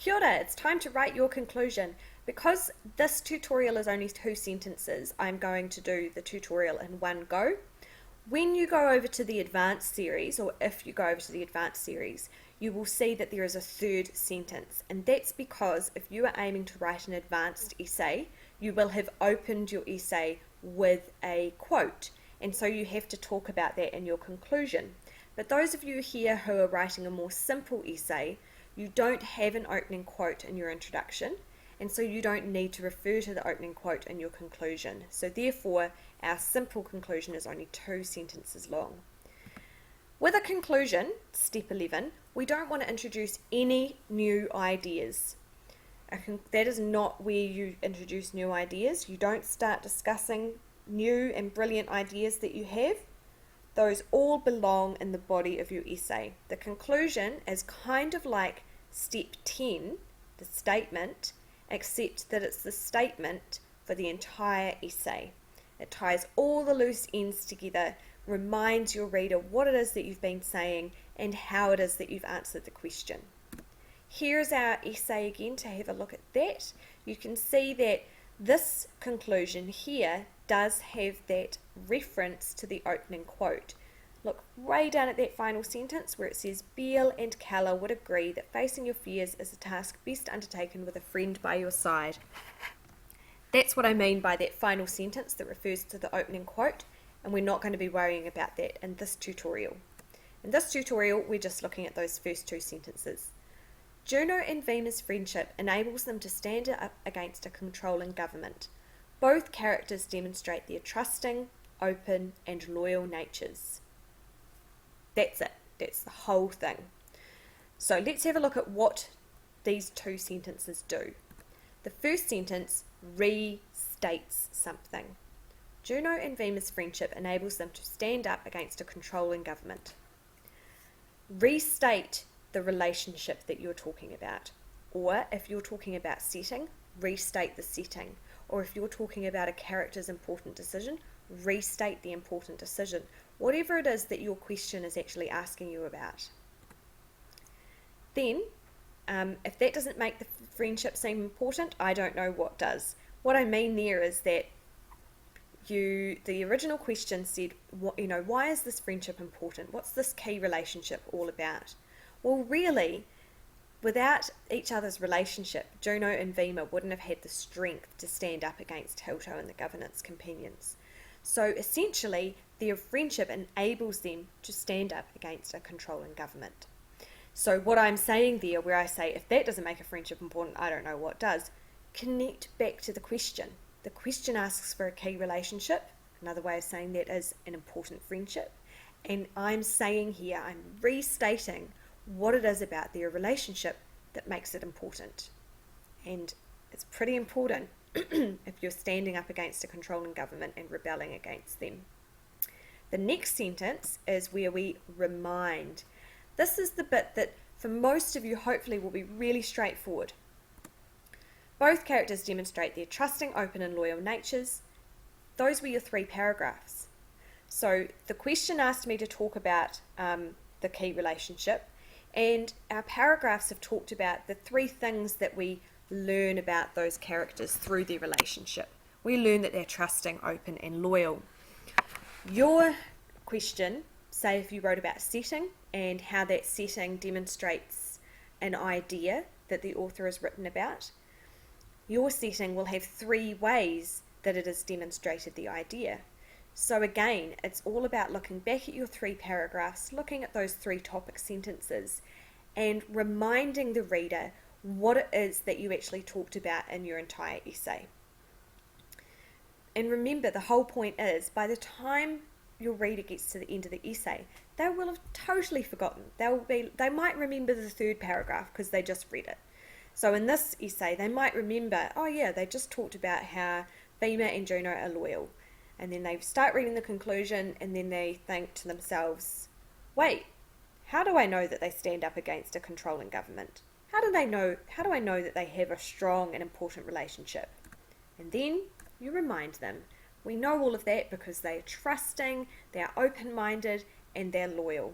Kia ora, it's time to write your conclusion. Because this tutorial is only 2 sentences, I'm going to do the tutorial in one go. When you go over to the advanced series, or if you go over to the advanced series, you will see that there is a 3rd sentence, and that's because if you are aiming to write an advanced essay, you will have opened your essay with a quote, and so you have to talk about that in your conclusion. But those of you here who are writing a more simple essay, you don't have an opening quote in your introduction, and so you don't need to refer to the opening quote in your conclusion. So therefore, our simple conclusion is only 2 sentences long. With a conclusion, step 11, we don't want to introduce any new ideas. That is not where you introduce new ideas. You don't start discussing new and brilliant ideas that you have. Those all belong in the body of your essay. The conclusion is kind of like step 10, the statement, except that it's the statement for the entire essay. It ties all the loose ends together, reminds your reader what it is that you've been saying and how it is that you've answered the question. Here's our essay again to have a look at that. You can see that this conclusion here does have that reference to the opening quote. Look way down at that final sentence where it says, Beale and Keller would agree that facing your fears is a task best undertaken with a friend by your side. That's what I mean by that final sentence that refers to the opening quote, and we're not going to be worrying about that in this tutorial. In this tutorial, we're just looking at those first 2 sentences. Juno and Vima's friendship enables them to stand up against a controlling government. Both characters demonstrate their trusting, open, and loyal natures. That's it. That's the whole thing. So let's have a look at what these 2 sentences do. The first sentence restates something. Juno and Vima's friendship enables them to stand up against a controlling government. Restate the relationship that you're talking about. Or if you're talking about setting, restate the setting. Or if you're talking about a character's important decision, restate the important decision. Whatever it is that your question is actually asking you about. Then, if that doesn't make the friendship seem important, I don't know what does. What I mean there is that the original question said, why is this friendship important? What's this key relationship all about? Well, really, without each other's relationship, Juno and Vima wouldn't have had the strength to stand up against Hilto and the governance companions. So essentially, their friendship enables them to stand up against a controlling government. So what I'm saying there, where I say, if that doesn't make a friendship important, I don't know what does, connect back to the question. The question asks for a key relationship. Another way of saying that is an important friendship. And I'm saying here, I'm restating what it is about their relationship that makes it important. And it's pretty important if you're standing up against a controlling government and rebelling against them. The next sentence is where we remind. This is the bit that for most of you hopefully will be really straightforward. Both characters demonstrate their trusting, open and loyal natures. Those were your 3 paragraphs. So the question asked me to talk about the key relationship, and our paragraphs have talked about the 3 things that we learn about those characters through their relationship. We learn that they're trusting, open and loyal. Your question, say if you wrote about setting and how that setting demonstrates an idea that the author has written about, your setting will have 3 ways that it has demonstrated the idea. So again, it's all about looking back at your 3 paragraphs, looking at those 3 topic sentences and reminding the reader what it is that you actually talked about in your entire essay. And remember, the whole point is, by the time your reader gets to the end of the essay, they will have totally forgotten. They might remember the 3rd paragraph because they just read it. So in this essay, they might remember, oh yeah, they just talked about how Vima and Juno are loyal. And then they start reading the conclusion and then they think to themselves, wait, how do I know that they stand up against a controlling government? How do I know that they have a strong and important relationship? And then you remind them. We know all of that because they are trusting, they are open-minded, and they're loyal.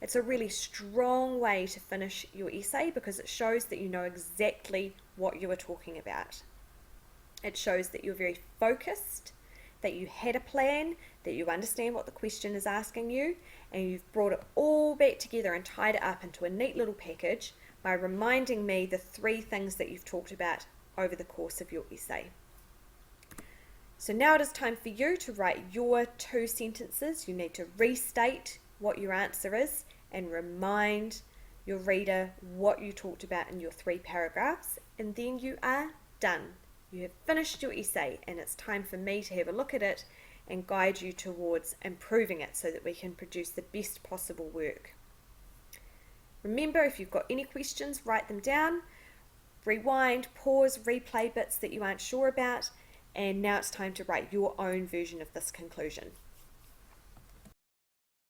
It's a really strong way to finish your essay because it shows that you know exactly what you are talking about. It shows that you're very focused, that you had a plan, that you understand what the question is asking you, and you've brought it all back together and tied it up into a neat little package by reminding me the 3 things that you've talked about over the course of your essay. So now it is time for you to write your 2 sentences. You need to restate what your answer is and remind your reader what you talked about in your 3 paragraphs, and then you are done. You have finished your essay, and it's time for me to have a look at it and guide you towards improving it so that we can produce the best possible work. Remember, if you've got any questions, write them down, rewind, pause, replay bits that you aren't sure about, and now it's time to write your own version of this conclusion.